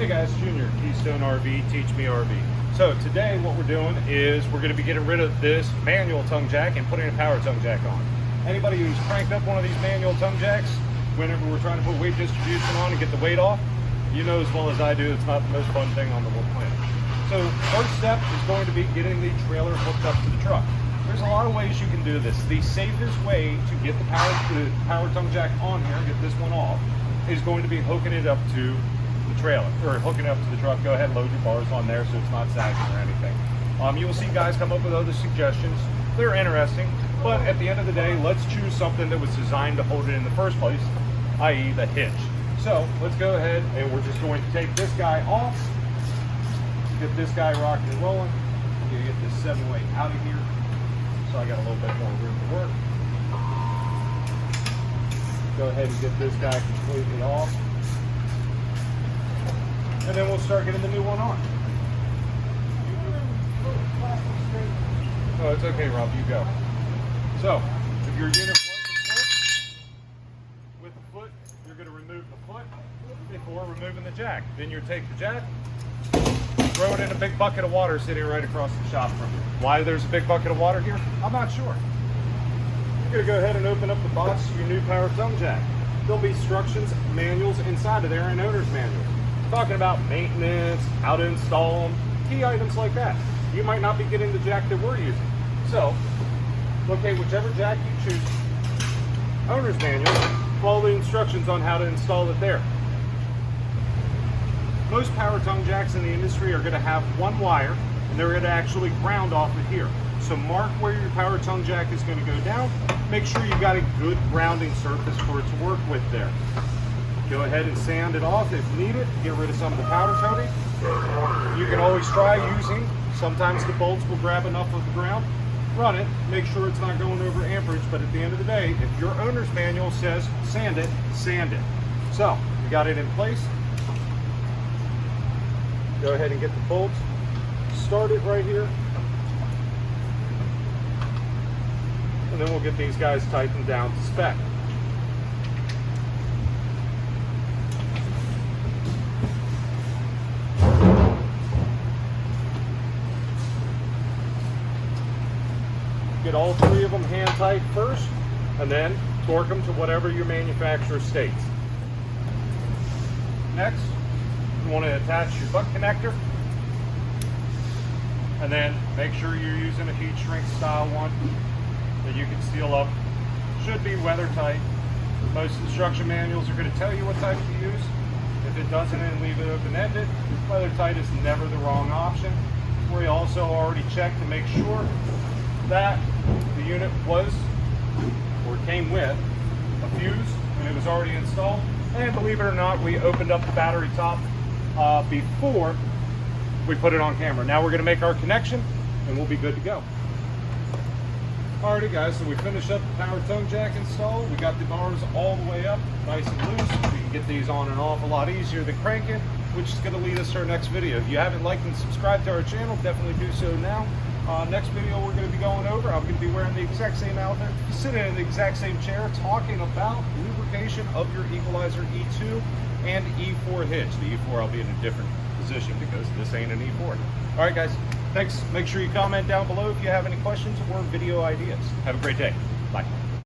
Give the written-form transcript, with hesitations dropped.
Hey guys, Junior, Keystone RV, Teach Me RV. So today what we're doing is we're going to be getting rid of this manual tongue jack and putting a power tongue jack on. Anybody who's cranked up one of these manual tongue jacks, whenever we're trying to put weight distribution on and get the weight off, you know as well as I do it's not the most fun thing on the whole planet. So first step is going to be getting the trailer hooked up to the truck. There's a lot of ways you can do this. The safest way to get the power tongue jack on here, get this one off, is going to be hooking it up to the trailer, or hooking it up to the truck. Go ahead and load your bars on there so it's not sagging or anything. You will see guys come up with other suggestions. They're interesting, but at the end of the day, let's choose something that was designed to hold it in the first place, i.e. the hitch. So let's go ahead and we're just going to take this guy off, get this guy rocking and rolling. I'm gonna get this 7-way out of here so I got a little bit more room to work. Go ahead and get this guy completely off. And then we'll start getting the new one on. Oh, it's okay, Rob, you go. So, if your unit was with the foot, you're going to remove the foot before removing the jack. Then you take the jack, throw it in a big bucket of water sitting right across the shop from you. Why there's a big bucket of water here? I'm not sure. You're going to go ahead and open up the box of your new power tongue jack. There'll be instructions, manuals inside of there, and owner's manuals. Talking about maintenance, how to install them, key items like that. You might not be getting the jack that we're using. So, locate whichever jack you choose, owner's manual, follow the instructions on how to install it there. Most power tongue jacks in the industry are going to have one wire, and they're going to actually ground off of here. So mark where your power tongue jack is going to go down. Make sure you got a good grounding surface for it to work with there. Go ahead and sand it off if needed. Get rid of some of the powder coating. You can always try using, sometimes the bolts will grab enough of the ground. Run it, make sure it's not going over amperage, but at the end of the day, if your owner's manual says sand it, sand it. So, you got it in place. Go ahead and get the bolts. Start it right here. And then we'll get these guys tightened down to spec. Get all three of them hand tight first, and then torque them to whatever your manufacturer states. Next, you want to attach your butt connector, and then make sure you're using a heat shrink style one that you can seal up. Should be weather tight. Most instruction manuals are going to tell you what type to use. If it doesn't, and leave it open-ended. Weather tight is never the wrong option. We also already checked to make sure that the unit was or came with a fuse and it was already installed. And believe it or not, we opened up the battery top before we put it on camera. Now we're going to make our connection and we'll be good to go. Alrighty guys, so we finished up the power tongue jack install. We got the bars all the way up, nice and loose. We can get these on and off a lot easier than cranking, which is going to lead us to our next video. If you haven't liked and subscribed to our channel, definitely do so now. Next video we're going to be going over, I'm going to be wearing the exact same outfit, sitting in the exact same chair, talking about lubrication of your equalizer E2 and E4 hitch. The E4 I'll be in a different position because this ain't an E4. Alright guys, thanks. Make sure you comment down below if you have any questions or video ideas. Have a great day.